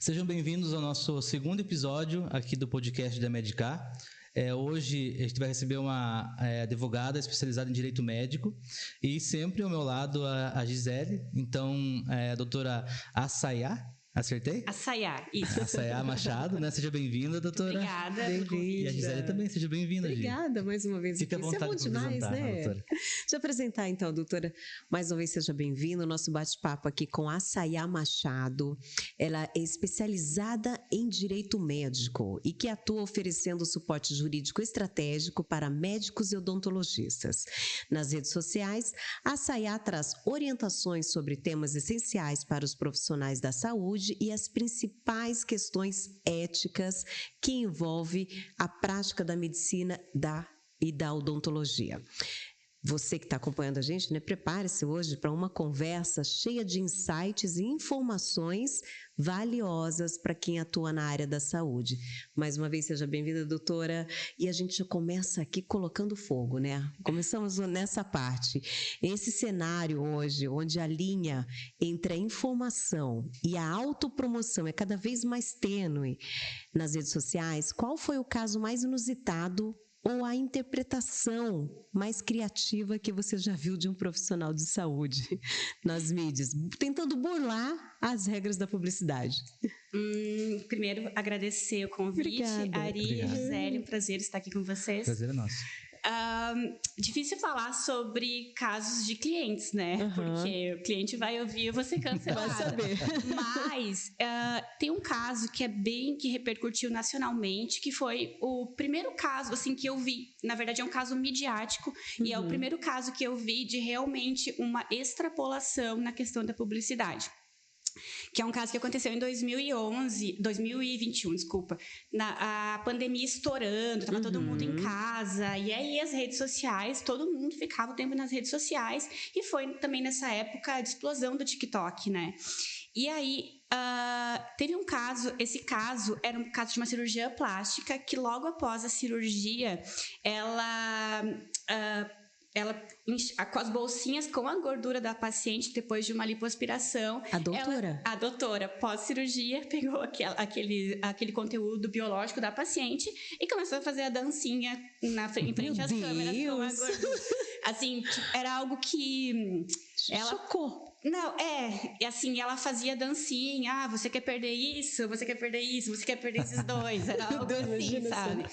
Sejam bem-vindos ao nosso segundo episódio aqui do podcast da Medicar. Hoje a gente vai receber uma advogada especializada em direito médico e sempre ao meu lado a Gisele. Então, a doutora Assayá, acertei? Assayá, isso. Assayá Machado, né? Seja bem-vinda, doutora. Obrigada. E a Gisele também, seja bem-vinda, Obrigada mais uma vez. Fica à vontade Isso é bom demais, né? Doutora. Deixa eu apresentar então, doutora. Mais uma vez, seja bem-vinda. O nosso bate-papo aqui com a Assayá Machado. Ela é especializada em direito médico e que atua oferecendo suporte jurídico estratégico para médicos e odontologistas. Nas redes sociais, a Assayá traz orientações sobre temas essenciais para os profissionais da saúde e as principais questões éticas que envolvem a prática da medicina e da odontologia. Você que está acompanhando a gente, né, prepare-se hoje para uma conversa cheia de insights e informações valiosas para quem atua na área da saúde. Mais uma vez, seja bem-vinda, doutora. E a gente já começa aqui colocando fogo, né? Começamos nessa parte. Esse cenário hoje, onde a linha entre a informação e a autopromoção é cada vez mais tênue nas redes sociais, qual foi o caso mais inusitado ou a interpretação mais criativa que você já viu de um profissional de saúde nas mídias, tentando burlar as regras da publicidade? Primeiro, agradecer o convite. Obrigada. Ari e Gisele, um prazer estar aqui com vocês. Prazer é nosso. Difícil falar sobre casos de clientes, né? Porque o cliente vai ouvir, eu vou ser cancelada. Vai saber. Mas tem um caso que que repercutiu nacionalmente, que foi o primeiro caso assim que eu vi. Na verdade, é um caso midiático e é o primeiro caso que eu vi de realmente uma extrapolação na questão da publicidade. Que é um caso que aconteceu em 2021, desculpa. A pandemia estourando, estava todo mundo em casa, e aí as redes sociais, todo mundo ficava o tempo nas redes sociais, e foi também nessa época a explosão do TikTok, né? E aí, teve um caso, esse caso era um caso de uma cirurgia plástica, que logo após a cirurgia, ela com as bolsinhas com a gordura da paciente depois de uma lipoaspiração. A doutora, pós-cirurgia, pegou aquele conteúdo biológico da paciente e começou a fazer a dancinha em frente às câmeras com a gordura. Assim, era algo que ela chocou. Não, assim, ela fazia dancinha, você quer perder isso, você quer perder isso, você quer perder esses dois, era algo assim, sabe?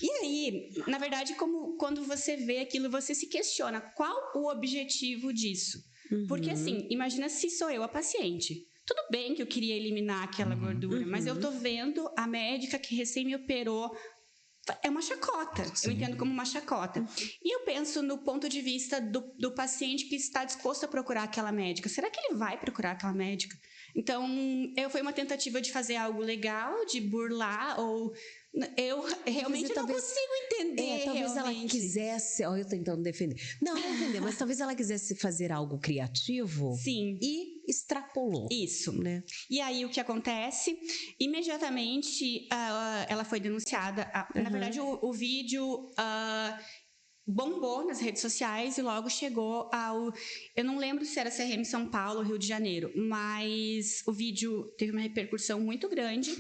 E aí, na verdade, quando você vê aquilo, você se questiona qual o objetivo disso. Porque assim, imagina se sou eu a paciente. Tudo bem que eu queria eliminar aquela gordura, mas eu tô vendo a médica que recém me operou. É uma chacota, eu entendo como uma chacota. E eu penso no ponto de vista do paciente que está disposto a procurar aquela médica. Será que ele vai procurar aquela médica? Então, foi uma tentativa de fazer algo legal, de burlar, ou eu realmente não consigo entender. Talvez ela quisesse, eu estou tentando defender. Não entender, mas talvez ela quisesse fazer algo criativo. Sim. E extrapolou. Isso. Né? E aí o que acontece? Imediatamente ela foi denunciada. Na verdade, o vídeo bombou nas redes sociais e logo chegou eu não lembro se era CRM São Paulo ou Rio de Janeiro, mas o vídeo teve uma repercussão muito grande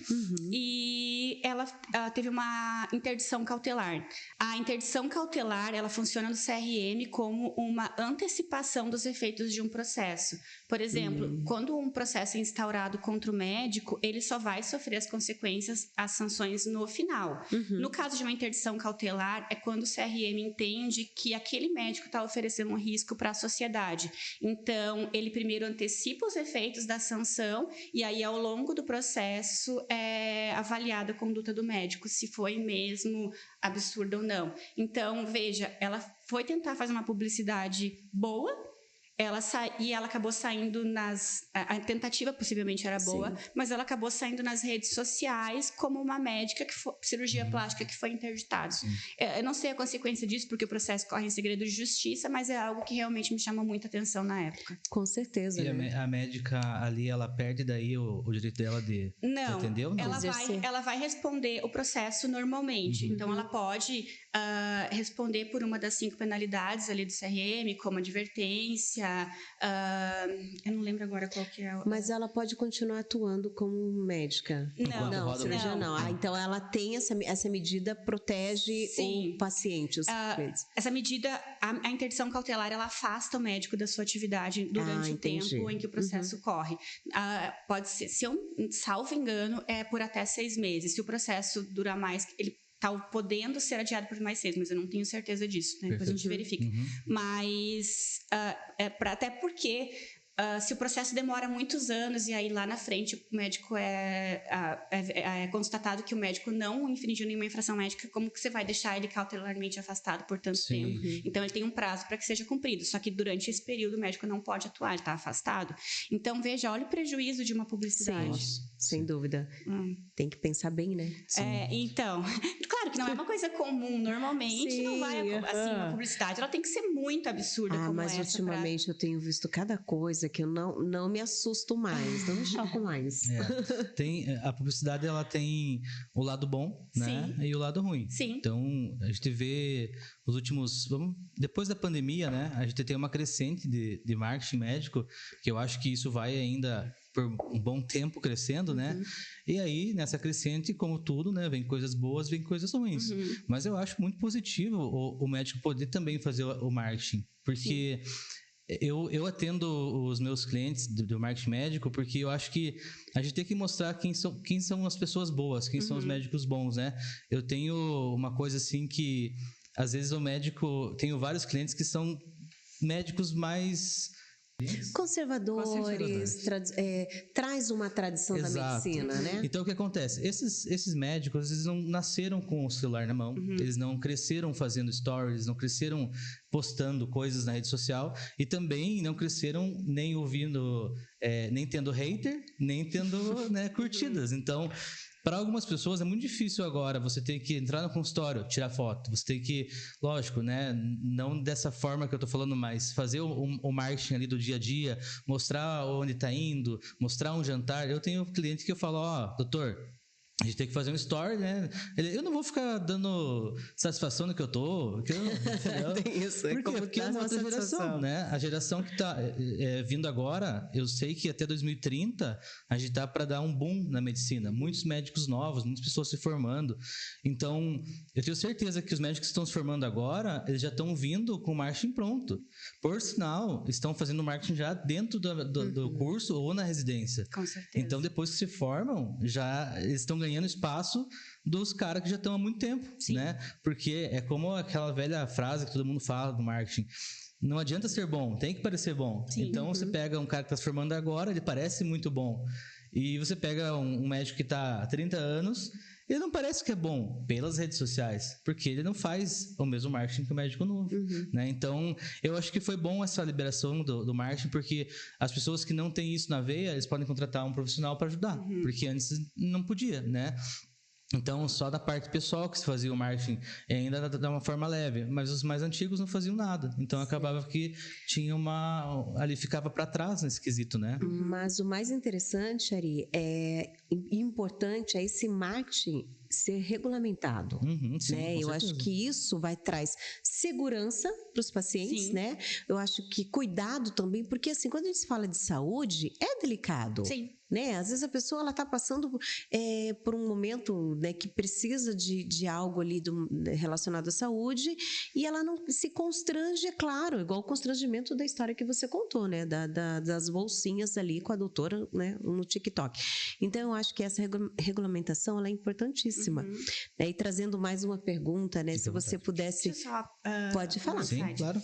e ela teve uma interdição cautelar. A interdição cautelar, ela funciona no CRM como uma antecipação dos efeitos de um processo. Por exemplo, quando um processo é instaurado contra o médico, ele só vai sofrer as consequências, as sanções no final. No caso de uma interdição cautelar, é quando o CRM entende que aquele médico está oferecendo um risco para a sociedade. Então, ele primeiro antecipa os efeitos da sanção e aí, ao longo do processo, é avaliada a conduta do médico, se foi mesmo absurda ou não. Então, veja, ela foi tentar fazer uma publicidade boa, ela acabou saindo a tentativa possivelmente era boa, mas ela acabou saindo nas redes sociais como uma médica cirurgia plástica que foi interditada. Eu não sei a consequência disso, porque o processo corre em segredo de justiça, mas é algo que realmente me chamou muita atenção na época. Com certeza. E a médica ali, ela perde daí o direito dela de atender ou não? Ela vai responder o processo normalmente. Então, ela pode responder por uma das 5 penalidades ali do CRM, como advertência, residência, eu não lembro agora qual que é. Mas ela pode continuar atuando como médica? Não, cirurgia não. Então ela tem essa medida, protege o paciente, os clientes. Essa medida, a interdição cautelar, ela afasta o médico da sua atividade durante o tempo em que o processo corre. Pode ser, se eu salvo engano, é por até 6 meses. Se o processo durar mais, ele está podendo ser adiado por mais 6, mas eu não tenho certeza disso, né? Depois a gente verifica. Mas, até porque, se o processo demora muitos anos e aí lá na frente o médico é constatado que o médico não infringiu nenhuma infração médica, como que você vai deixar ele cautelarmente afastado por tanto tempo? Então, ele tem um prazo para que seja cumprido, só que durante esse período o médico não pode atuar, ele está afastado. Então, veja, olha o prejuízo de uma publicidade. Sem dúvida. Tem que pensar bem, né? Então, claro que não é uma coisa comum, normalmente não vai, assim, uma publicidade, ela tem que ser muito absurda como mas essa. Mas ultimamente eu tenho visto cada coisa que eu não me assusto mais, não me choco mais. A publicidade, ela tem o lado bom, né? E o lado ruim. Sim. Então, a gente vê os últimos... depois da pandemia, né? A gente tem uma crescente de marketing médico, que eu acho que isso vai ainda por um bom tempo crescendo, né? E aí, nessa crescente, como tudo, né? Vem coisas boas, vem coisas ruins. Mas eu acho muito positivo o médico poder também fazer o marketing, porque... Eu atendo os meus clientes do marketing médico porque eu acho que a gente tem que mostrar quem são as pessoas boas, quem são os médicos bons, né? Eu tenho uma coisa assim que, às vezes, tenho vários clientes que são médicos mais... conservadores. Traz uma tradição da medicina, né? Então, o que acontece? Esses médicos, eles não nasceram com o celular na mão, eles não cresceram fazendo stories, não cresceram postando coisas na rede social e também não cresceram nem ouvindo, nem tendo hater, nem tendo, né, curtidas. Então, para algumas pessoas é muito difícil agora você ter que entrar no consultório, tirar foto, você tem que, lógico, né, não dessa forma que eu tô falando, mas fazer o marketing ali do dia a dia, mostrar onde tá indo, mostrar um jantar. Eu tenho cliente que eu falo, doutor, a gente tem que fazer um story, né? Eu não vou ficar dando satisfação no que eu tô. Tem isso, porque é uma outra geração, né? A geração que tá vindo agora, eu sei que até 2030 a gente tá para dar um boom na medicina. Muitos médicos novos, muitas pessoas se formando. Então, eu tenho certeza que os médicos que estão se formando agora, eles já estão vindo com o marketing pronto. Por sinal, estão fazendo marketing já dentro do curso ou na residência. Com certeza. Então, depois que se formam, eles estão ganhando espaço dos caras que já estão há muito tempo, né? Porque é como aquela velha frase que todo mundo fala do marketing. Não adianta ser bom, tem que parecer bom. Então, você pega um cara que está se formando agora, ele parece muito bom. E você pega um médico que está há 30 anos, ele não parece que é bom pelas redes sociais, porque ele não faz o mesmo marketing que o médico novo, né? Então, eu acho que foi bom essa liberação do marketing, porque as pessoas que não têm isso na veia, eles podem contratar um profissional para ajudar, porque antes não podia, né? Então, só da parte pessoal que se fazia o marketing ainda de uma forma leve, mas os mais antigos não faziam nada. Então, acabava que tinha ali ficava para trás nesse quesito, né? Mas o mais interessante, Ari, importante é esse marketing ser regulamentado, sim, né? Eu acho que isso traz segurança para os pacientes, né? Eu acho que cuidado também, porque assim, quando a gente fala de saúde, é delicado. Sim. Né? Às vezes a pessoa ela está passando por um momento, né, que precisa de algo ali relacionado à saúde e ela não se constrange, é claro, igual o constrangimento da história que você contou, né, das bolsinhas ali com a doutora, né, no TikTok. Então eu acho que essa regulamentação ela é importantíssima. Né? E trazendo mais uma pergunta, né, se você pudesse, pode falar. Sim, claro.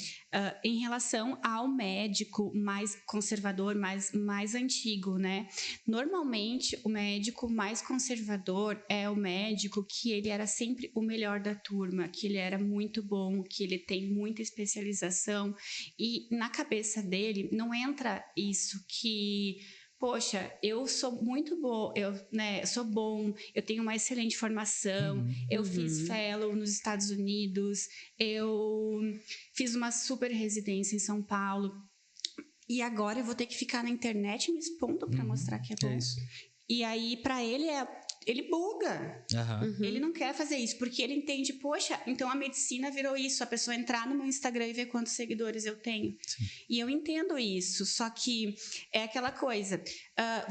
Em relação ao médico mais conservador, mais antigo, né? Normalmente, o médico mais conservador é o médico que ele era sempre o melhor da turma, que ele era muito bom, que ele tem muita especialização e na cabeça dele não entra isso que... Poxa, eu sou muito boa, eu sou bom, eu tenho uma excelente formação, eu fiz fellow nos Estados Unidos, eu fiz uma super residência em São Paulo e agora eu vou ter que ficar na internet me expondo para mostrar que é bom. É isso. E aí, para ele, ele buga. Aham. Ele não quer fazer isso, porque ele entende, poxa, então a medicina virou isso, a pessoa entrar no meu Instagram e ver quantos seguidores eu tenho. Sim. E eu entendo isso, só que é aquela coisa,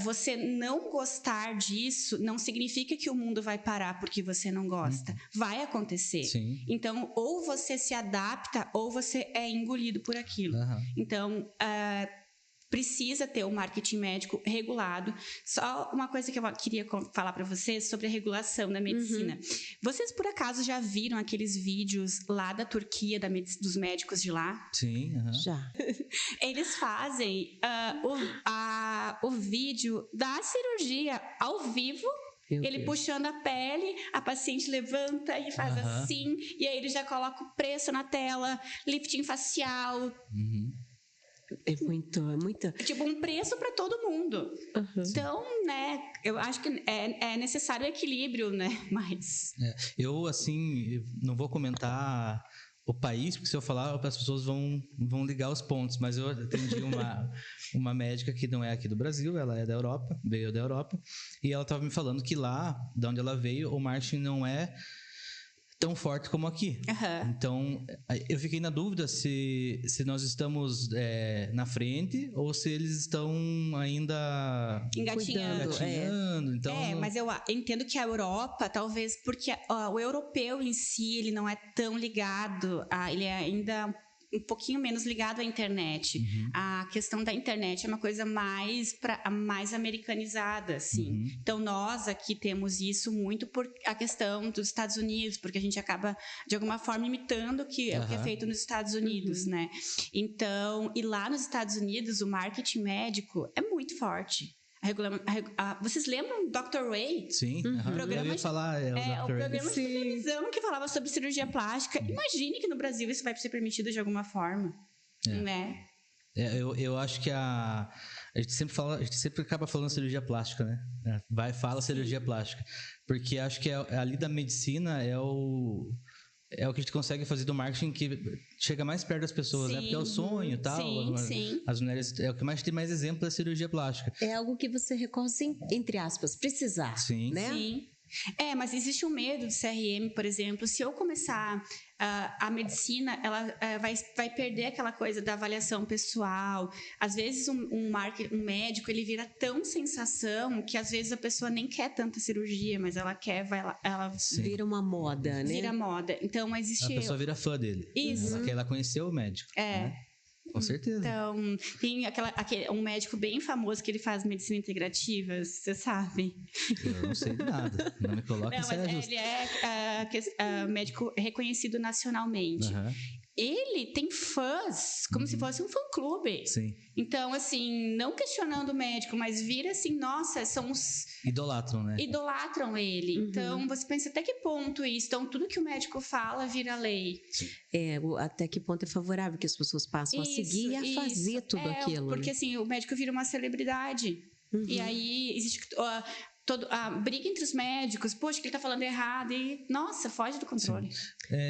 você não gostar disso não significa que o mundo vai parar porque você não gosta. Vai acontecer. Sim. Então, ou você se adapta, ou você é engolido por aquilo. Aham. Então, precisa ter o marketing médico regulado. Só uma coisa que eu queria falar para vocês sobre a regulação da medicina. Vocês, por acaso, já viram aqueles vídeos lá da Turquia, dos médicos de lá? Sim. Aham. Já. Eles fazem o vídeo da cirurgia ao vivo. Meu Ele Deus. puxando a pele, a paciente levanta e faz Aham. assim, e aí ele já coloca o preço na tela, lifting facial, Uhum. É muita. tipo um preço para todo mundo. Aham. Então, né, eu acho que é necessário equilíbrio, né, mas... Eu, assim, não vou comentar o país, porque se eu falar, as pessoas vão ligar os pontos, mas eu atendi uma médica que não é aqui do Brasil, ela é da Europa, veio da Europa, e ela estava me falando que lá, de onde ela veio, o marketing não é tão forte como aqui. Aham. Então, eu fiquei na dúvida se nós estamos na frente ou se eles estão ainda Engatinhando. engatinhando. Então, Mas eu entendo que a Europa, talvez porque o europeu em si, ele não é tão ligado, ele é ainda um pouquinho menos ligado à internet. A questão da internet é uma coisa mais americanizada, assim. Então, nós aqui temos isso muito por a questão dos Estados Unidos, porque a gente acaba, de alguma forma, imitando o que é feito nos Estados Unidos, né? Então, e lá nos Estados Unidos, o marketing médico é muito forte. Vocês lembram do Dr. Ray? sim, aham. Eu ia falar, o Dr. Ray. programa de televisão que falava sobre cirurgia plástica. Imagine que no Brasil isso vai ser permitido de alguma forma, né? Eu acho que a gente sempre acaba falando cirurgia plástica, né? Fala cirurgia plástica. Porque acho que ali da medicina é o que a gente consegue fazer do marketing que chega mais perto das pessoas, né? Porque é o sonho e tal. Sim. As mulheres, é o que mais tem mais exemplo da cirurgia plástica. É algo que você recorre sem, entre aspas, precisar. Sim. Né? Sim. Mas existe um medo do CRM, por exemplo. Se eu começar a medicina, ela vai perder aquela coisa da avaliação pessoal. Às vezes, um médico, ele vira tão sensação que às vezes a pessoa nem quer tanta cirurgia, mas ela quer, ela Vira uma moda, né? vira moda. Então, existe... A pessoa vira fã dele. Isso. Ela conheceu o médico. Né? Com certeza. Então, tem um médico bem famoso que ele faz medicina integrativa, você sabe? Eu não sei de nada. Não me coloca em saia justa. Ele é médico reconhecido nacionalmente. Aham. Ele tem fãs, como se fosse um fã-clube. Sim. Então, assim, não questionando o médico, mas vira assim, nossa, são os... Idolatram, né? Idolatram ele. Então, você pensa até que ponto isso? Então, tudo que o médico fala vira lei. Até que ponto é favorável que as pessoas passam a seguir e a fazer tudo aquilo. Porque, assim, o médico vira uma celebridade. E aí, existe... a briga entre os médicos, poxa, que ele tá falando errado, e nossa, foge do controle.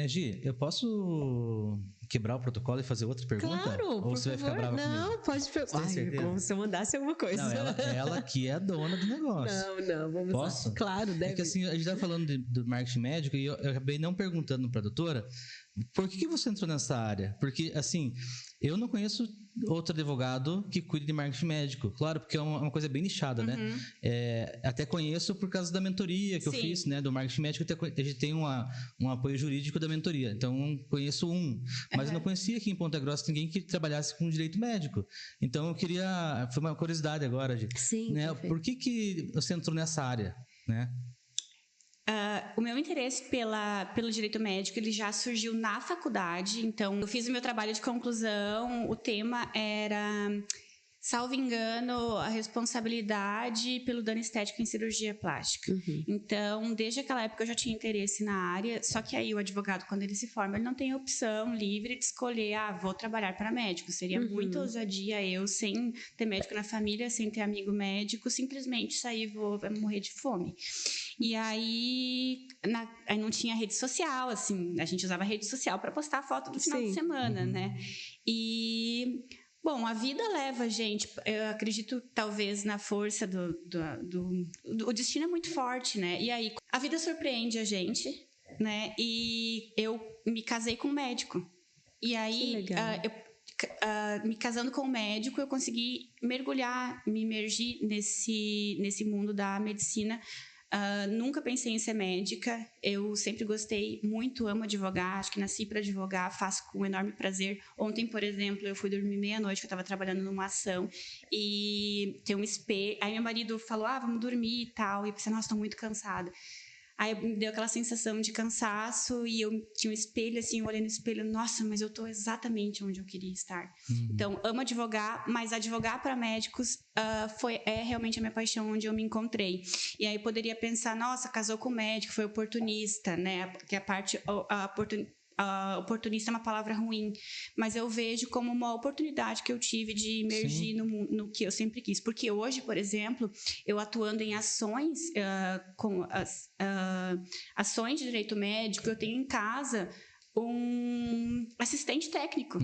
Gi, eu posso quebrar o protocolo e fazer outra pergunta? Claro, ou por você vai ficar favor. brava comigo? Não, pode perguntar. Como se eu mandasse alguma coisa. Não, ela que é a dona do negócio. Não, vamos Posso? lá. Claro, deve. É que assim, a gente tá falando do marketing médico e eu acabei não perguntando pra doutora por que você entrou nessa área? Porque, assim, eu não conheço outro advogado que cuide de marketing médico. Claro, porque é uma coisa bem nichada, né? Até conheço por causa da mentoria que eu fiz, né? Do marketing médico, a gente tem um apoio jurídico da mentoria. Então, conheço mas eu não conhecia aqui em Ponta Grossa ninguém que trabalhasse com direito médico. Então, eu queria... Foi uma curiosidade agora, gente. Sim, né? Por que você entrou nessa área, né? O meu interesse pelo direito médico, ele já surgiu na faculdade. Então, eu fiz o meu trabalho de conclusão. O tema era, salvo engano, a responsabilidade pelo dano estético em cirurgia plástica. Então, desde aquela época eu já tinha interesse na área. Só que aí o advogado, quando ele se forma, ele não tem a opção livre de escolher, vou trabalhar para médico. Seria muita ousadia eu, sem ter médico na família, sem ter amigo médico, simplesmente sair e vou morrer de fome. E aí não tinha rede social, assim, a gente usava rede social para postar foto do final de semana, né? E Bom, a vida leva a gente, eu acredito talvez na força o destino é muito forte, né? E aí, a vida surpreende a gente, né? E eu me casei com um médico. E aí, me casando com um médico, eu consegui me imergir nesse mundo da medicina. Nunca pensei em ser médica, eu sempre gostei muito, amo advogar, acho que nasci para advogar, faço com enorme prazer. Ontem, por exemplo, eu fui dormir meia-noite, eu estava trabalhando numa ação e tem um espelho, aí meu marido falou, vamos dormir e tal, e eu pensei, nossa, estou muito cansada. Aí me deu aquela sensação de cansaço e eu tinha um espelho, assim, eu olhei no espelho, nossa, mas eu estou exatamente onde eu queria estar. Então, amo advogar, mas advogar para médicos é realmente a minha paixão, onde eu me encontrei. E aí poderia pensar, nossa, casou com médico, foi oportunista, né? Que a parte oportunista é uma palavra ruim, mas eu vejo como uma oportunidade que eu tive de emergir no que eu sempre quis. Porque hoje, por exemplo, eu atuando em ações, com ações de direito médico, eu tenho em casa um assistente técnico.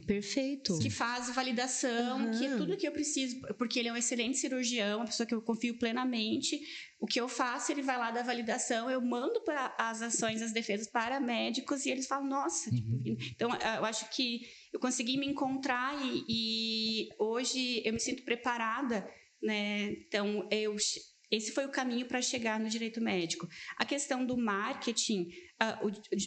Perfeito. Que faz validação, que é tudo que eu preciso, porque ele é um excelente cirurgião, uma pessoa que eu confio plenamente. O que eu faço, ele vai lá dar validação, eu mando para as ações, as defesas para médicos e eles falam, nossa. Então, eu acho que eu consegui me encontrar e hoje eu me sinto preparada, né? Então, esse foi o caminho para chegar no direito médico. A questão do marketing,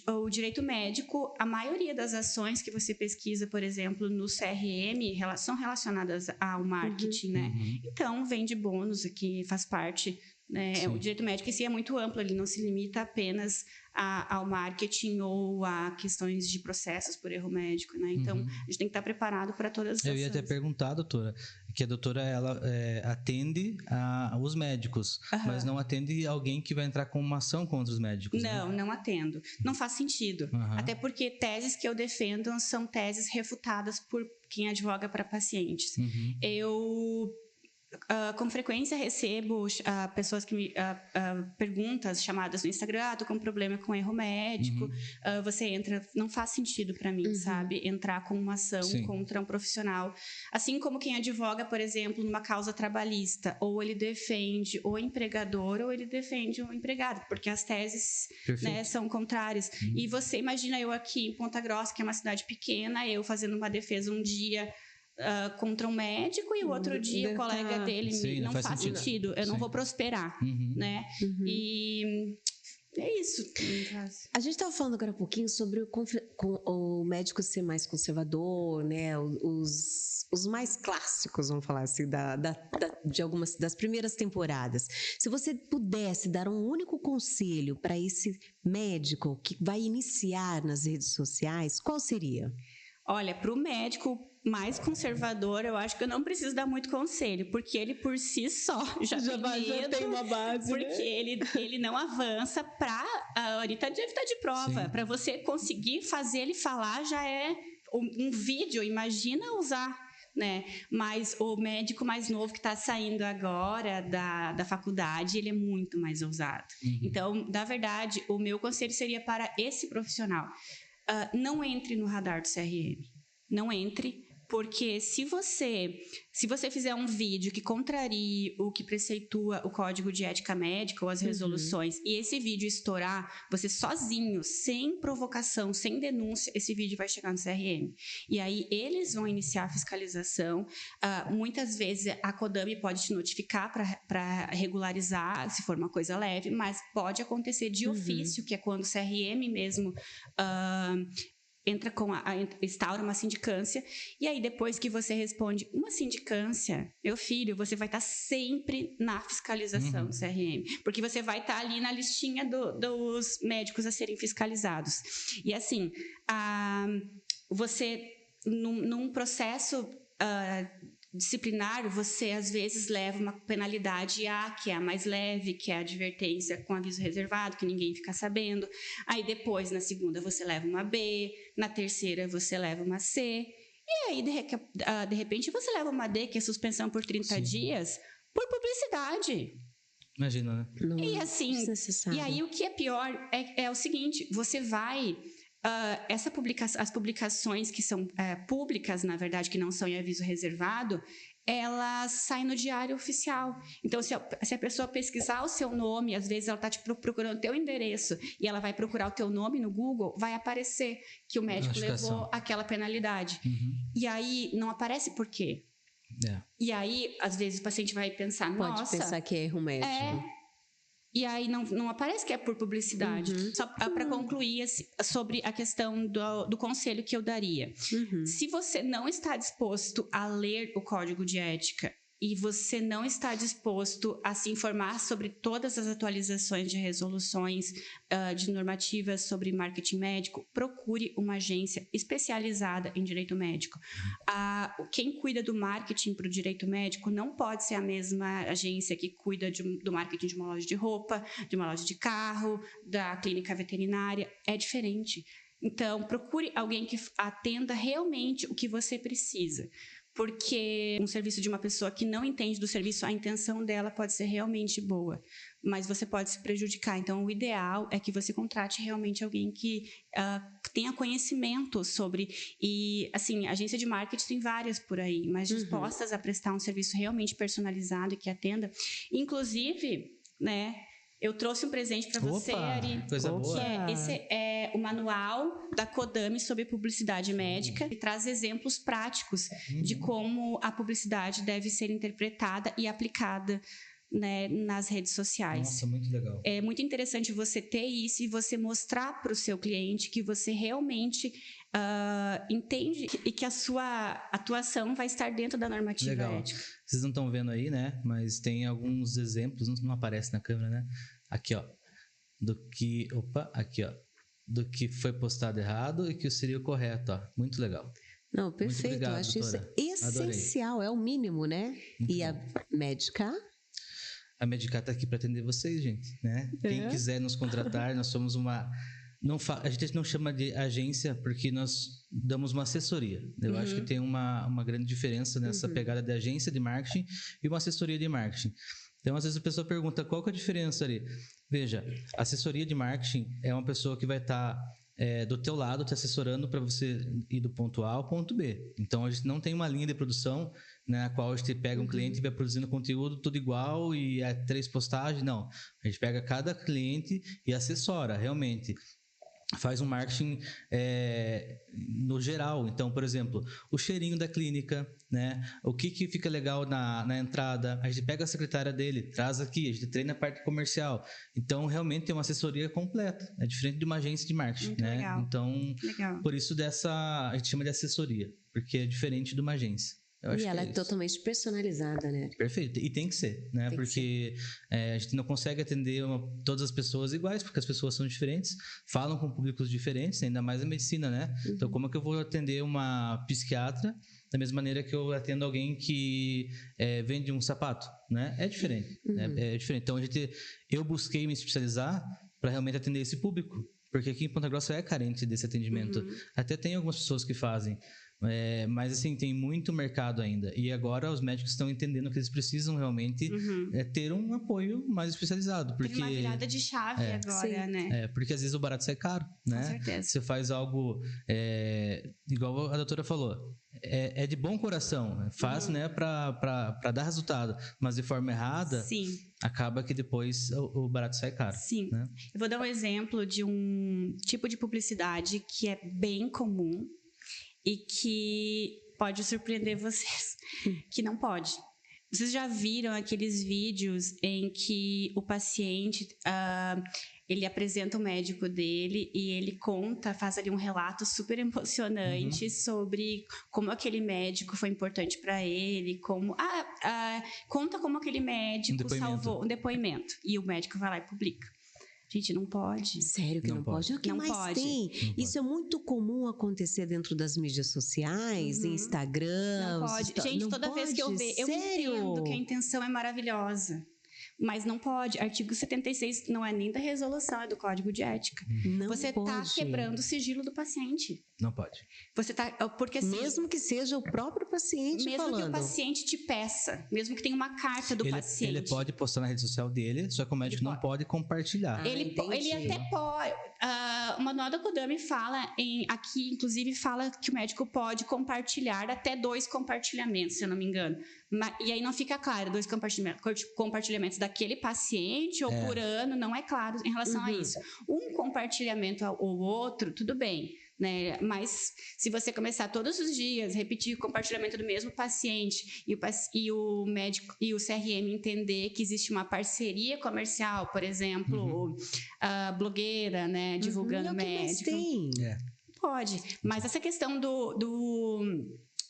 o direito médico, a maioria das ações que você pesquisa, por exemplo, no CRM, são relacionadas ao marketing, né? Então, vende bônus aqui, faz parte, né? O direito médico em si é muito amplo, ele não se limita apenas ao marketing ou a questões de processos por erro médico, né? Então, a gente tem que estar preparado para todas as ações. Eu ia até perguntar, doutora, que a doutora, ela atende os médicos, mas não atende alguém que vai entrar com uma ação contra os médicos, Não, né? não atendo. Não faz sentido. Até porque teses que eu defendo são teses refutadas por quem advoga para pacientes. Eu... com frequência recebo pessoas que me perguntas, chamadas no Instagram, tô com um problema com erro médico, você entra, não faz sentido para mim, sabe, entrar com uma ação contra um profissional, assim como quem advoga, por exemplo, numa causa trabalhista, ou ele defende o empregador ou ele defende o empregado, porque as teses, né, são contrárias. E você imagina eu aqui em Ponta Grossa, que é uma cidade pequena, eu fazendo uma defesa um dia contra um médico e o outro dia o colega dele não faz sentido. Eu não vou prosperar, né? E é isso. A gente estava falando agora um pouquinho sobre o médico ser mais conservador, né? Os mais clássicos, vamos falar assim, de algumas das primeiras temporadas. Se você pudesse dar um único conselho para esse médico que vai iniciar nas redes sociais, qual seria? Olha, para o médico mais conservador, eu acho que eu não preciso dar muito conselho, porque ele por si só já tem uma base, porque ele não avança para Anitta deve estar de prova. Para você conseguir fazer ele falar já é um vídeo, imagina usar, né? Mas o médico mais novo que está saindo agora da faculdade, ele é muito mais ousado. Então, na verdade, o meu conselho seria para esse profissional. Não entre no radar do CRM. Não entre, porque se você fizer um vídeo que contrarie o que preceitua o Código de Ética Médica ou as resoluções, e esse vídeo estourar, você sozinho, sem provocação, sem denúncia, esse vídeo vai chegar no CRM. E aí eles vão iniciar a fiscalização. Muitas vezes a CODAME pode te notificar para regularizar, se for uma coisa leve, mas pode acontecer de ofício, que é quando o CRM mesmo entra instaura uma sindicância, e aí depois que você responde uma sindicância, meu filho, você vai estar sempre na fiscalização do CRM, porque você vai estar ali na listinha dos médicos a serem fiscalizados. E assim, você, num processo disciplinar, você às vezes leva uma penalidade A, que é a mais leve, que é a advertência com aviso reservado, que ninguém fica sabendo. Aí depois, na segunda, você leva uma B, na terceira você leva uma C, e aí de repente você leva uma D, que é suspensão por 30 dias, por publicidade. Imagina, né? E assim, e aí o que é pior é o seguinte, você vai as publicações que são públicas, na verdade, que não são em aviso reservado, elas saem no diário oficial. Então, se a pessoa pesquisar o seu nome, às vezes ela está procurando o teu endereço e ela vai procurar o teu nome no Google, vai aparecer que o médico levou aquela penalidade. E aí, não aparece por quê? E aí, às vezes, o paciente vai pensar, nossa... Pode pensar que é erro médico. E aí não aparece que é por publicidade. Só para concluir sobre a questão do conselho que eu daria. Se você não está disposto a ler o código de ética e você não está disposto a se informar sobre todas as atualizações de resoluções de normativas sobre marketing médico, procure uma agência especializada em direito médico. Quem cuida do marketing para o direito médico não pode ser a mesma agência que cuida do marketing de uma loja de roupa, de uma loja de carro, da clínica veterinária. É diferente. Então, procure alguém que atenda realmente o que você precisa. Porque um serviço de uma pessoa que não entende do serviço, a intenção dela pode ser realmente boa, mas você pode se prejudicar. Então, o ideal é que você contrate realmente alguém que tenha conhecimento sobre... E, assim, agência de marketing tem várias por aí, mas dispostas a prestar um serviço realmente personalizado e que atenda. Inclusive, né... Eu trouxe um presente para você, Ari. Coisa boa. Esse é o manual da Kodami sobre publicidade médica. Ele traz exemplos práticos de como a publicidade deve ser interpretada e aplicada, né, nas redes sociais. Nossa, muito legal. É muito interessante você ter isso e você mostrar para o seu cliente que você realmente entende e que a sua atuação vai estar dentro da normativa ética. Vocês não estão vendo aí, né? Mas tem alguns exemplos, não aparece na câmera, né? Aqui, ó. Do que foi postado errado e que seria o correto, ó. Muito legal. Não, perfeito. Obrigado, eu acho doutora. isso essencial, é o mínimo, né? Muito e bom. A médica? A Medicar está aqui para atender vocês, gente, né? Quem quiser nos contratar, nós somos uma... a gente não chama de agência porque nós damos uma assessoria. Eu acho que tem uma grande diferença nessa pegada de agência de marketing e uma assessoria de marketing. Então, às vezes a pessoa pergunta qual que é a diferença ali. Veja, a assessoria de marketing é uma pessoa que vai estar do teu lado te assessorando para você ir do ponto A ao ponto B. Então, a gente não tem uma linha de produção, né, na qual a gente pega um cliente e vai produzindo conteúdo tudo igual e 3 postagens. Não, a gente pega cada cliente e assessora realmente. Faz um marketing no geral. Então, por exemplo, o cheirinho da clínica, né? O que fica legal na entrada. A gente pega a secretária dele, traz aqui, a gente treina a parte comercial. Então, realmente tem uma assessoria completa. É diferente de uma agência de marketing, muito né? Legal. Então, por isso a gente chama de assessoria, porque é diferente de uma agência. E ela é totalmente personalizada, né? Perfeito. E tem que ser, né? Porque a gente não consegue atender todas as pessoas iguais, porque as pessoas são diferentes, falam com públicos diferentes, ainda mais a medicina, né? Então, como é que eu vou atender uma psiquiatra da mesma maneira que eu atendo alguém que vende um sapato, né? É diferente, né? É diferente. Então, eu busquei me especializar para realmente atender esse público, porque aqui em Ponta Grossa é carente desse atendimento. Até tem algumas pessoas que fazem, mas assim, tem muito mercado ainda. E agora os médicos estão entendendo que eles precisam realmente ter um apoio mais especializado. Porque, tem uma virada de chave agora, né? Porque às vezes o barato sai caro, né? Com certeza. Você faz algo, igual a doutora falou, é de bom coração, faz, né, para dar resultado, mas de forma errada, acaba que depois o barato sai caro. Sim. Né? Eu vou dar um exemplo de um tipo de publicidade que é bem comum e que pode surpreender vocês, que não pode. Vocês já viram aqueles vídeos em que o paciente, ele apresenta o médico dele e ele faz ali um relato super emocionante sobre como aquele médico foi importante para ele, conta como aquele médico salvou um depoimento. E o médico vai lá e publica. Gente, não pode. Sério que não pode? O que não mais pode. tem? Isso é muito comum acontecer dentro das mídias sociais, Instagram. Não pode. Gente, toda vez que eu vejo, eu entendo que a intenção é maravilhosa. Mas não pode. Artigo 76 não é nem da resolução, é do Código de Ética. Não Você está pode. quebrando o sigilo do paciente. Não pode. Você tá, porque assim, Mesmo que seja o próprio paciente mesmo falando. que o paciente te peça, mesmo que tenha uma carta do paciente. Ele pode postar na rede social dele, só que o médico não pode compartilhar. Ele- Ele entendi. até pode. O manual da Kodami fala, aqui, inclusive, fala que o médico pode compartilhar até 2 compartilhamentos, se eu não me engano. E aí não fica claro, 2 compartilhamentos daquele paciente ou por ano, não é claro em relação a isso. Um compartilhamento ou outro, tudo bem. Né? Mas se você começar todos os dias repetir o compartilhamento do mesmo paciente e o médico e o CRM entender que existe uma parceria comercial, por exemplo, a blogueira, né, divulgando É o que mais médico, tem. pode. Mas essa questão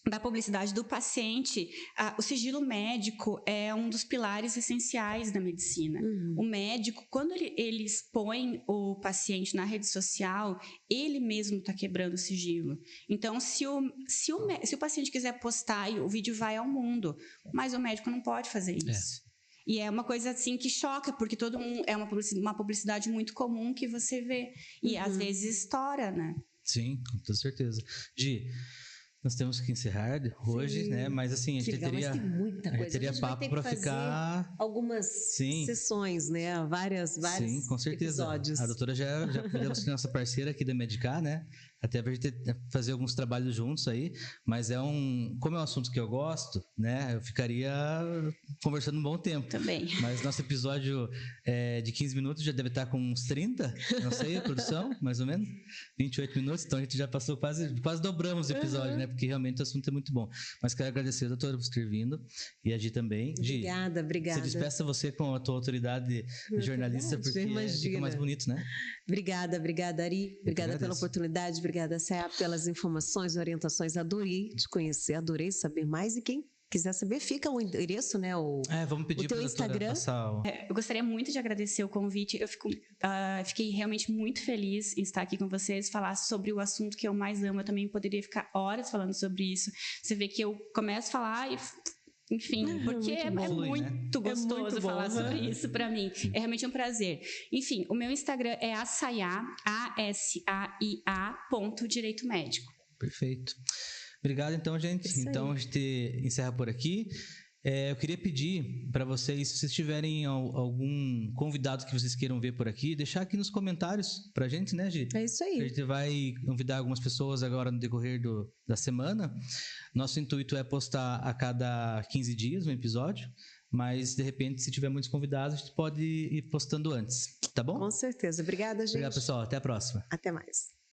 da publicidade do paciente, o sigilo médico é um dos pilares essenciais da medicina. O médico, quando ele expõe o paciente na rede social, ele mesmo está quebrando o sigilo. Então, se o paciente quiser postar, o vídeo vai ao mundo, mas o médico não pode fazer isso. E é uma coisa assim que choca, porque todo mundo é uma publicidade muito comum que você vê. E às vezes estoura, né? Sim, com toda certeza. Gi, nós temos que encerrar hoje, né? Mas assim, a gente Legal, teria, mas tem muita a gente coisa. teria A gente vai papo ter para que fazer ficar. algumas Sim. sessões, né? Vários Sim, com certeza. episódios. A doutora já podemos ser nossa parceira aqui da Medicar, né? Até pra gente fazer alguns trabalhos juntos aí, mas como é um assunto que eu gosto, né? Eu ficaria conversando um bom tempo. Também. Mas nosso episódio de 15 minutos já deve estar com uns 30, não sei, a produção, mais ou menos, 28 minutos, então a gente já passou quase dobramos o episódio, né? Porque realmente o assunto é muito bom. Mas quero agradecer, doutora, por ter vindo, e a Gi também. Gi, Obrigada. se despeça você com a tua autoridade de jornalista, porque fica mais bonito, né? Obrigada, Ari. Obrigada pela agradeço. oportunidade, obrigada, Céa, pelas informações, orientações. Adorei te conhecer, adorei saber mais. E quem quiser saber, fica o endereço, né? Vamos pedir o teu para a doutora Instagram. passar o... Eu gostaria muito de agradecer o convite. Eu fiquei realmente muito feliz em estar aqui com vocês, falar sobre o assunto que eu mais amo. Eu também poderia ficar horas falando sobre isso. Você vê que eu começo a falar e... Enfim, porque é muito gostoso muito bom, falar sobre isso para mim. É realmente um prazer. Enfim, o meu Instagram é Asaia, ASAIA.direito médico. Perfeito. Obrigado, então, gente. Isso aí. Então, a gente encerra por aqui. Eu queria pedir para vocês, se vocês tiverem algum convidado que vocês queiram ver por aqui, deixar aqui nos comentários pra gente, né, Gi? É isso aí. A gente vai convidar algumas pessoas agora no decorrer da semana. Nosso intuito é postar a cada 15 dias um episódio, mas, de repente, se tiver muitos convidados, a gente pode ir postando antes, tá bom? Com certeza. Obrigada, gente. Obrigado, pessoal. Até a próxima. Até mais.